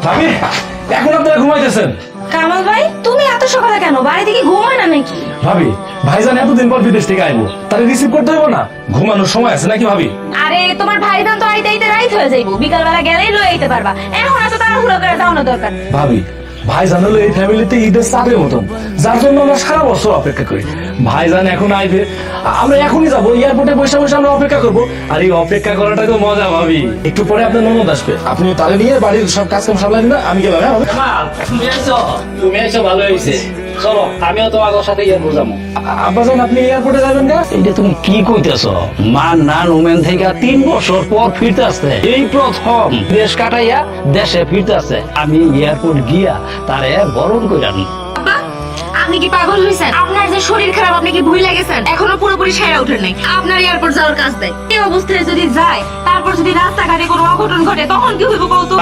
ভাবি এখন আপনারা ঘুমাইতেছেন? কামাল ভাই, তুমি এত সকালে কেন? বাড়ি থেকে ঘুমায় না নাকি? ভাবি ভাইজান এতদিন পর বিদেশ থেকে আইবো, তাহলে রিসিভ করতে হইব না? ঘুমানোর সময় আছে নাকি ভাবি? আরে তোমার ভাইজান তো আইতে আইতে রাইত হয়ে যাইবো, বিকাল বেলা গেলেই লয়ে আইতে পারবা। এখন এত তাড়াহুড়ো করে যাওয়ানো দরকার। ভাবি ভাইজান হলো এই ফ্যামিলিতে ঈদের চাঁদের মতন, যার জন্য আমরা সারা বছর অপেক্ষা করি। ভাইজান এখন আইবে, আমরা এখনই যাবো এয়ারপোর্টে বসে বসে আমরা অপেক্ষা করবো। আর এই অপেক্ষা করাটা তো মজা ভাবি। একটু পরে আপনার ননদ আসবে, আপনি তাহলে নিয়ে বাড়ির সব কাজ কাম সামলাই দিন, আমি গেলাম। হ্যাঁ তুমি এসো ভালো হয়েছে। চলো আমিও তোমার সাথে এয়ারপোর্ট যাবো। আব্বাজান আপনি এয়ারপোর্টে যাবেন না? এটা তুমি কি কইতেছ? মা না ওমেন থেকে 3 বছর পর ফিরতে আসছে, এই প্রথম দেশ কাটাইয়া দেশে ফিরতে আসছে। আমি এয়ারপোর্ট গিয়া তারে বরণ করে আনি। আব্বা, আপনি কি পাগল হইছেন? আপনার যে শরীর খারাপ, আপনি কি ভুল লাগেছেন? এখনো পুরোপুরি সেরা উঠেন নাই। আপনার এয়ারপোর্ট যাওয়ার কাজ দেয়। এই অবস্থায় যদি যায়, তারপর যদি রাস্তাঘাটে কোনো অঘটন ঘটে, তখন কি হইব কৌতুক?